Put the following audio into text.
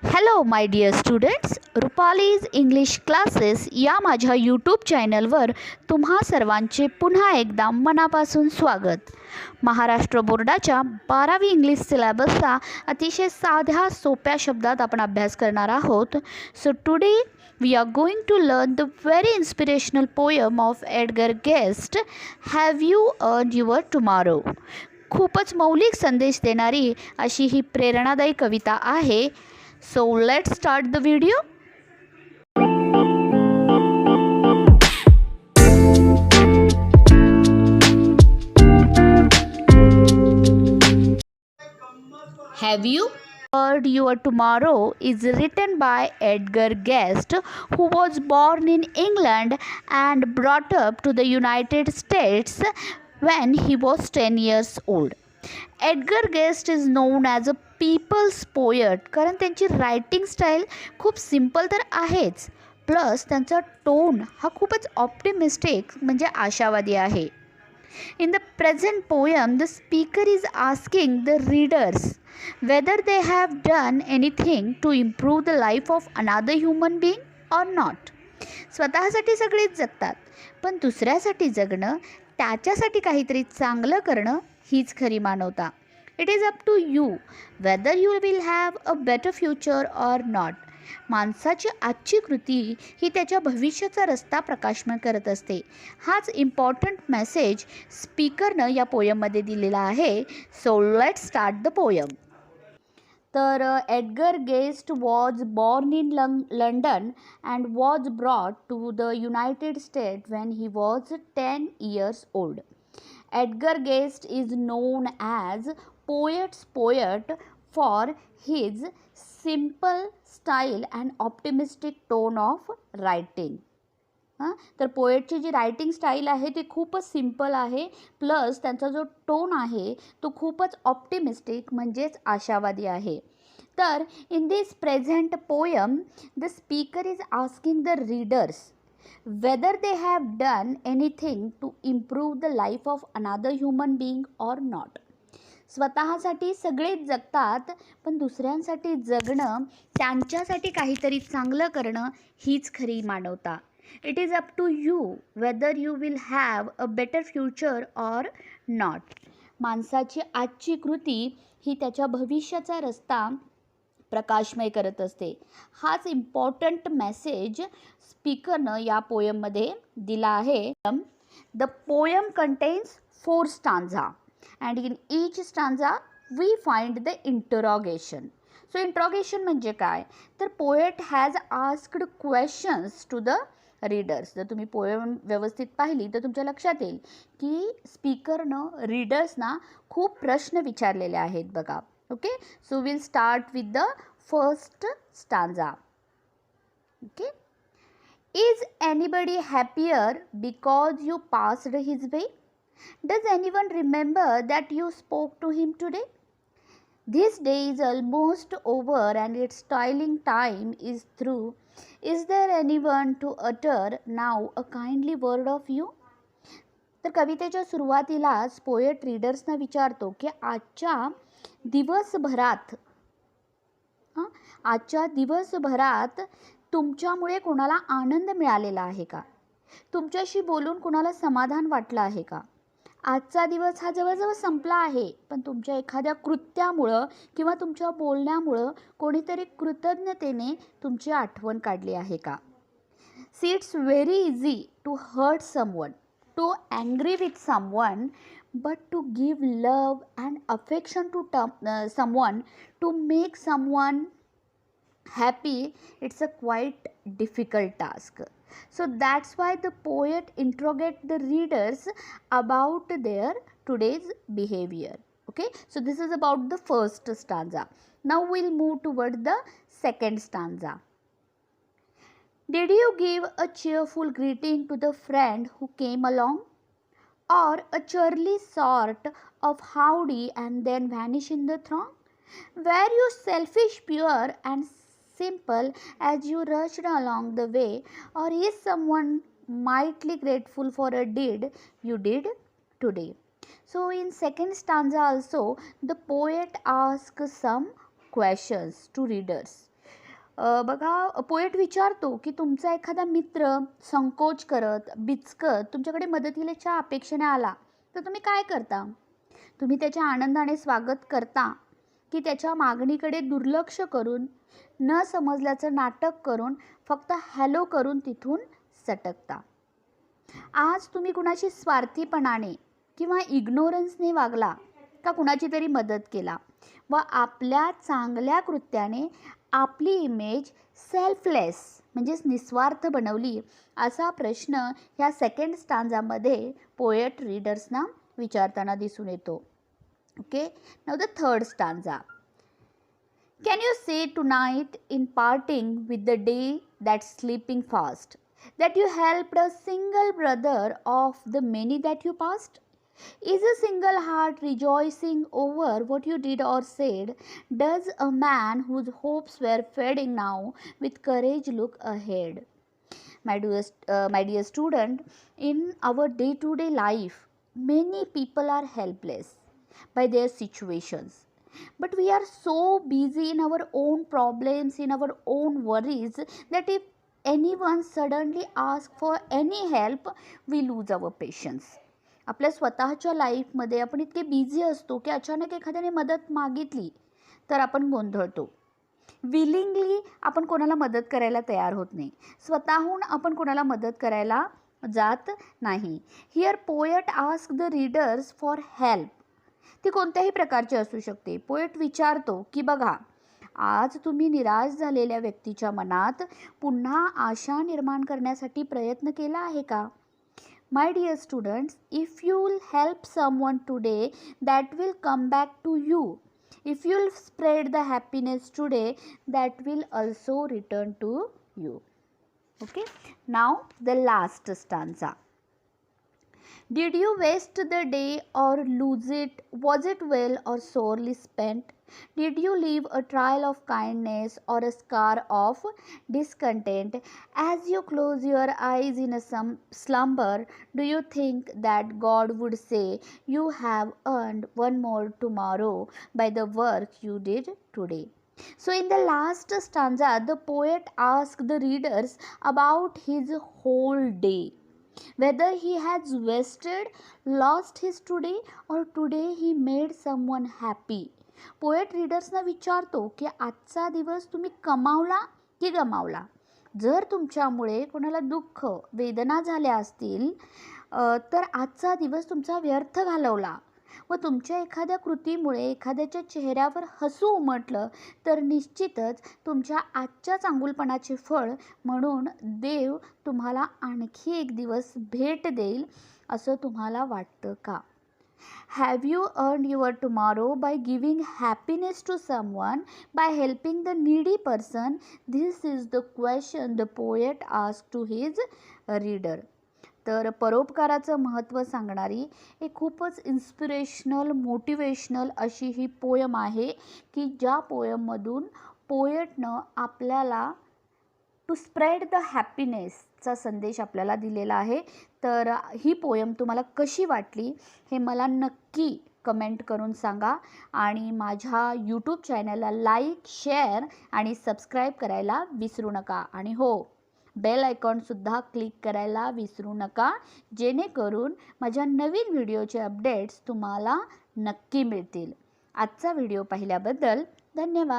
Hello my dear students, Rupali's English classes या माझ्या YouTube चॅनलवर तुम्हा सर्वांचे पुन्हा एकदा मनापासून स्वागत. महाराष्ट्र बोर्डाच्या 12वी इंग्लिश सिलेबसचा अतिशय साध्या सोप्या शब्दात आपण अभ्यास करणार आहोत. So today we are going to learn the very inspirational poem of Edgar Guest, have you earned your tomorrow. खूपच मौलिक संदेश देणारी अशी ही प्रेरणादायी कविता आहे. So let's start the video. Have you heard your tomorrow is written by Edgar Guest, who was born in England and brought up to the United States when he was 10 years old. Edgar Guest is known as a people's poet, कारण त्यांची writing style खूप simple तर आहेच, plus त्यांचा tone हा खूपच optimistic म्हणजे आशावादी आहे. In the present poem the speaker is asking the readers whether they have done anything to improve the life of another human being or not. स्वतःसाठी सगळेच जगतात, पण दुसऱ्यासाठी जगणं, त्याच्यासाठी काहीतरी चांगलं करणं हीच खरी मानवता. It is up to you whether you will have a better future or not. माणसाची आजची कृती ही त्याच्या भविष्याचा रस्ता प्रकाशमान करत असते. हाच इम्पॉर्टंट मेसेज स्पीकरनं या पोयममध्ये दिलेला आहे. So let's start the poem. तर Edgar Guest was born in London and was brought to the United State when he was 10 years old. Edgar Guest is known as poet's poet for his simple style and optimistic tone of writing. तर पोएटची जी writing style आहे ती खूपच simple आहे, plus त्यांचा जो tone आहे तो खूपच ऑप्टिमिस्टिक म्हणजेच आशावादी आहे. तर in this present poem the speaker is asking the readers whether they have done anything to improve the life of another human being or not. स्वतःसाठी सगळेच जगतात, पण दुसऱ्यांसाठी जगणं, त्यांच्यासाठी काहीतरी चांगलं करणं हीच खरी मानवता. It is up to you whether you will have a better future or not. माणसाची आजची कृती ही त्याच्या भविष्याचा रस्ता प्रकाशमय करत असते. हाच इम्पॉर्टंट मेसेज स्पीकरनं या पोयममध्ये दिला आहे. The poem contains 4 stanza and in each stanza we find the interrogation. So interrogation म्हणजे काय, तर poet has asked questions to the readers. जर तुम्ही पोयम व्यवस्थित पाहिली तर तुमच्या लक्षात येईल की स्पीकरनं रीडर्सना खूप प्रश्न विचारलेले आहेत बघा. Okay, so we'll start with the first stanza. Okay, is anybody happier because you passed his way? Does anyone remember that you spoke to him today? This day is almost over and its toiling time is through. Is there anyone to utter now a kindly word of you? तर कवितेच्या सुरुवातीलाच poet रीडर्सना विचारतो की आजच्या दिवसभरात तुमच्यामुळे कोणाला आनंद मिळालेला आहे का? तुमच्याशी बोलून कोणाला समाधान वाटलं आहे का? आजचा दिवस हा जवळजवळ संपला आहे, पण तुमच्या एखाद्या कृत्यामुळं किंवा तुमच्या बोलण्यामुळं कोणीतरी कृतज्ञतेने तुमची आठवण काढली आहे का? See it's very easy to hurt someone, to angry with someone, but to give love and affection to someone, to make someone happy, it's a quite difficult task. So that's why the poet interrogate the readers about their today's behavior. Okay, so this is about the first stanza. Now we'll move toward the second stanza. Did you give a cheerful greeting to the friend who came along, or a churly sort of howdy and then vanish in the throng? Were you selfish, pure and simple as you rushed along the way, or is someone mightily grateful for a deed you did today? So in second stanza also the poet asks some questions to readers. बघा poet विचारतो की तुमचा एखादा मित्र संकोच करत बिचकत तुमच्याकडे मदतीच्या अपेक्षेने आला तर तुम्ही काय करता? तुम्ही त्याच्या आनंदाने स्वागत करता की त्याच्या मागणीकडे दुर्लक्ष करून न समजल्याचं नाटक करून फक्त हॅलो करून तिथून सटकता? आज तुम्ही कुणाशी स्वार्थीपणाने किंवा इग्नोरन्सने वागला का कुणाची तरी मदत केला व आपल्या चांगल्या कृत्याने आपली इमेज सेल्फलेस म्हणजेच निस्वार्थ बनवली असा प्रश्न ह्या सेकंड स्टांजामध्ये पोएट रीडर्सना विचारताना दिसून येतो. Okay, now the third stanza. Can you say tonight in parting with the day that's sleeping fast that you helped a single brother of the many that you passed? Is a single heart rejoicing over what you did or said? Does a man whose hopes were fading now with courage look ahead? My dear student, in our day-to-day life, many people are helpless by their situations. But we are so busy in our own problems, in our own worries, that if anyone suddenly asks for any help, we lose our patience. आपल्या स्वतःच्या लाईफमध्ये आपण इतके busy असतो की अचानक एखाद्याने मदत मागितली तर आपण गोंधळतो. विलिंगली आपण कोणाला मदत करायला तयार होत नाही. स्वतःहून आपण कोणाला मदत करायला जात नाही. Here poet ask the readers for help. ती कोणत्याही प्रकारची असू शकते. पोएट विचारतो की बघा, आज तुम्ही निराश झालेल्या व्यक्तीच्या मनात पुन्हा आशा निर्माण करण्यासाठी प्रयत्न केला आहे का? My dear students, if you will help someone today that will come back to you. If you will spread the happiness today that will also return to you. Okay, now the last stanza. Did you waste the day or lose it? Was it well or sorely spent? Did you leave a trail of kindness or a scar of discontent? As you close your eyes in a slumber, do you think that God would say, you have earned one more tomorrow by the work you did today? So in the last stanza, the poet asks the readers about his whole day. Whether he has wasted, lost his today, or today he made someone happy. Poet रीडर्सना विचारतो की आजचा दिवस तुम्ही कमावला की गमावला. जर तुमच्यामुळे कोणाला दुःख वेदना झाल्या असतील तर आजचा दिवस तुमचा व्यर्थ घालवला व तुमच्या एखाद्या कृतीमुळे एखाद्याच्या चेहऱ्यावर हसू उमटलं तर निश्चितच तुमच्या आजच्या चांगुलपणाचे फळ म्हणून देव तुम्हाला आणखी एक दिवस भेट देईल असं तुम्हाला वाटतं का? Have you earned your tomorrow by giving happiness to someone, by helping the needy person? This is the question the poet asked to his reader. तर परोपकाराचं महत्त्व सांगणारी एक खूपच इन्स्पिरेशनल मोटिवेशनल अशी ही पोयम आहे की ज्या पोयममधून पोएटनं आपल्याला टू स्प्रेड द हॅपीनेसचा संदेश आपल्याला दिलेला आहे. तर ही पोयम तुम्हाला कशी वाटली हे मला नक्की कमेंट करून सांगा आणि माझ्या यूट्यूब चॅनलला लाईक, शेअर आणि सबस्क्राईब करायला विसरू नका. आणि हो, बेल आयकॉनसुद्धा क्लिक करायला विसरू नका, जेणेकरून माझ्या नवीन व्हिडिओचे अपडेट्स तुम्हाला नक्की मिळतील. आजचा व्हिडिओ पाहिल्याबद्दल धन्यवाद.